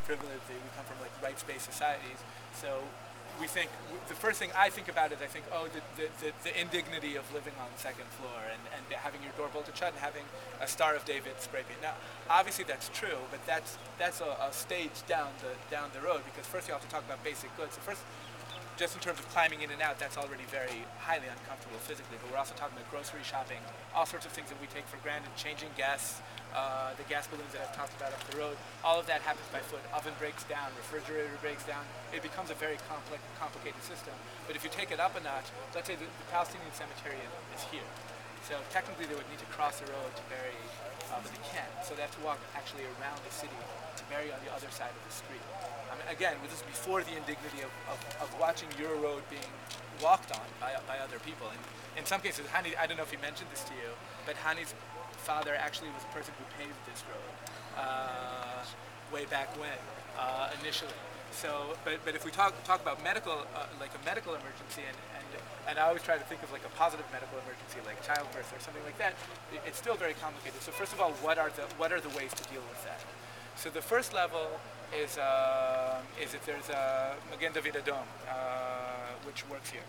privileged. We come from like rights-based societies. So we think the first thing I think about is I think, oh, the indignity of living on the second floor and having your door bolted shut and having a Star of David spray paint. Now, obviously that's true, but that's a stage down the road, because first you have to talk about basic goods. So first, just in terms of climbing in and out, that's already very highly uncomfortable physically, but we're also talking about grocery shopping, all sorts of things that we take for granted, changing gas, the gas balloons that I've talked about up the road, all of that happens by foot. Oven breaks down, refrigerator breaks down. It becomes a very complicated system. But if you take it up a notch, let's say the Palestinian cemetery is here. So technically they would need to cross the road to bury, but they can't. So they have to walk actually around the city to bury on the other side of the street. I mean, again, this is before the indignity of watching your road being walked on by other people. And in some cases, Hani, I don't know if he mentioned this to you, but Hani's father actually was the person who paved this road way back when, initially. So, but if we talk about medical, like a medical emergency, and I always try to think of like a positive medical emergency, like childbirth or something like that, it's still very complicated. So first of all, what are the ways to deal with that? So the first level is that there's a Magen David Adom, which works here,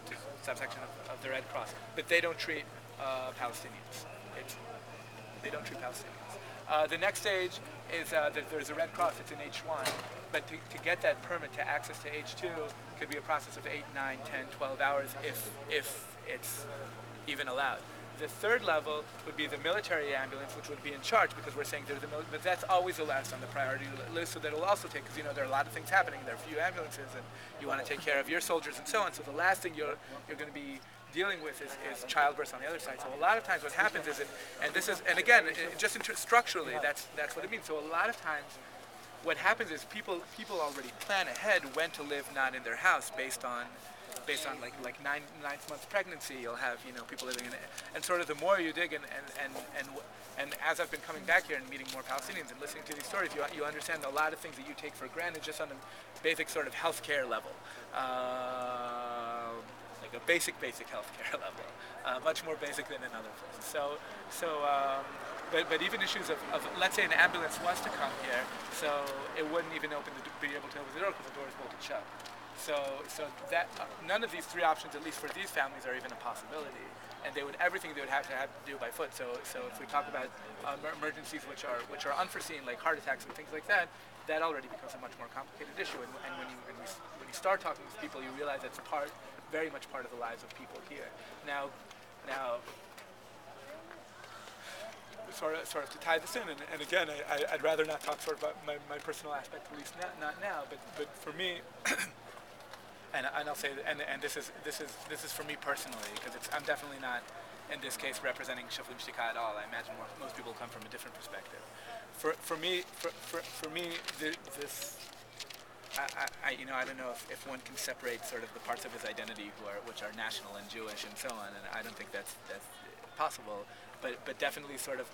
to subsection of the Red Cross, but they don't treat Palestinians. They don't treat Palestinians. The next stage is that there's a Red Cross. It's in H1, but to get that permit to access to H2 could be a process of 8, 9, 10, 12 hours if it's even allowed. The third level would be the military ambulance, which would be in charge, because we're saying there's but that's always the last on the priority list, so that will also take, because there are a lot of things happening. There are few ambulances, and you want to take care of your soldiers and so on. So the last thing you're going to be dealing with is childbirth on the other side. So a lot of times what happens is, and again, just structurally, that's what it means. So a lot of times what happens is people already plan ahead when to live not in their house based on like ninth month pregnancy. You'll have people living in it, and sort of the more you dig and as I've been coming back here and meeting more Palestinians and listening to these stories, you understand a lot of things that you take for granted just on a basic sort of healthcare level, like a basic healthcare level, much more basic than in other places. But even issues of let's say an ambulance was to come here, so it wouldn't even be able to open the door because the door is bolted shut. So that none of these three options, at least for these families, are even a possibility, and everything they would have to do by foot. So if we talk about emergencies which are unforeseen, like heart attacks and things like that, that already becomes a much more complicated issue. And when you start talking with people, you realize it's very much part of the lives of people here. Now, sort of to tie this in, and again, I'd rather not talk sort of about my personal aspect, at least not now. But for me. And I'll say, and this is for me personally, because I'm definitely not, in this case, representing Shoflim Shtika at all. I imagine most people come from a different perspective. For me, this, I don't know if one can separate sort of the parts of his identity which are national and Jewish and so on, and I don't think that's possible. But definitely sort of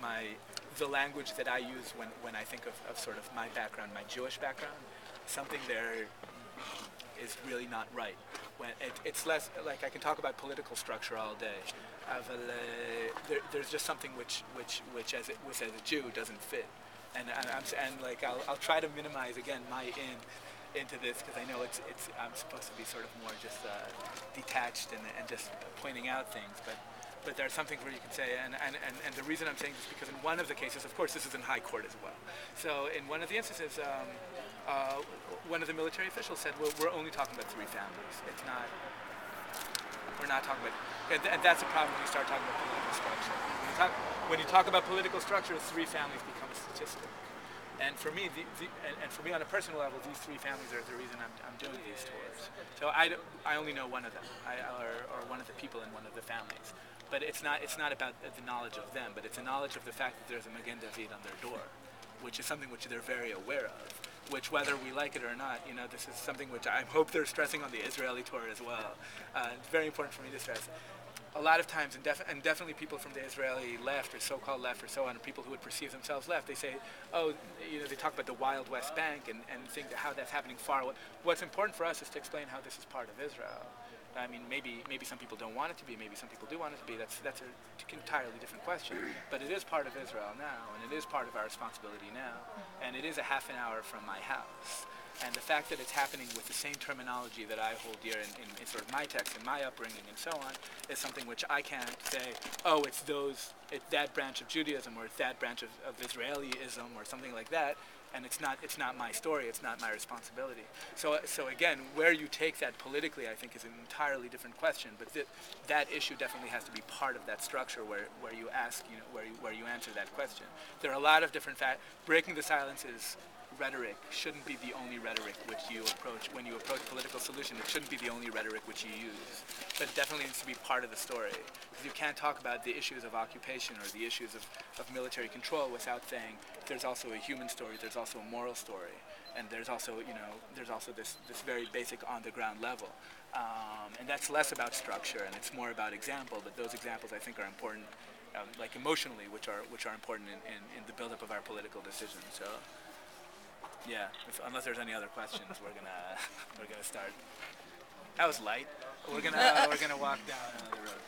the language that I use when I think of sort of my background, my Jewish background, something there is really not right. When it's less like I can talk about political structure all day. There's just something which as a Jew doesn't fit, and like I'll try to minimize again my into this, because I know I'm supposed to be sort of more just detached and just pointing out things, but there are some things where you can say, and the reason I'm saying this is because in one of the cases, of course, this is in high court as well. So in one of the instances, one of the military officials said, well, we're only talking about 3 families. We're not talking about, and that's a problem when you start talking about political structure. When you talk about political structure, 3 families become a statistic. And for me, and for me on a personal level, these 3 families are the reason I'm doing these tours. So I only know one of them, or one of the people in one of the families. But it's not about the knowledge of them, but it's a knowledge of the fact that there's a Magen David on their door, which is something which they're very aware of. Which, whether we like it or not, this is something which I hope they're stressing on the Israeli tour as well. It's very important for me to stress. A lot of times, and definitely people from the Israeli left, or so-called left, or so on, or people who would perceive themselves left, they say, they talk about the Wild West Bank and think how that's happening far away. What's important for us is to explain how this is part of Israel. I mean, maybe some people don't want it to be. Maybe some people do want it to be. That's an entirely different question. But it is part of Israel now, and it is part of our responsibility now. And it is a half an hour from my house. And the fact that it's happening with the same terminology that I hold dear in sort of my text and my upbringing and so on is something which I can't say, oh, it's that branch of Judaism or it's that branch of Israelism or something like that. And it's not my story, it's not my responsibility. So again, where you take that politically, I think, is an entirely different question. But that issue definitely has to be part of that structure where you ask, where you answer that question. There are a lot of different breaking the silence is rhetoric shouldn't be the only rhetoric which you approach when you approach political solution. It shouldn't be the only rhetoric which you use, but it definitely needs to be part of the story, because you can't talk about the issues of occupation or the issues of military control without saying there's also a human story, there's also a moral story, and there's also this very basic on the ground level, and that's less about structure and it's more about example. But those examples I think are important, like emotionally, which are important in the buildup of our political decisions. So. Yeah, unless there's any other questions, we're gonna start. That was light. We're gonna walk down the road.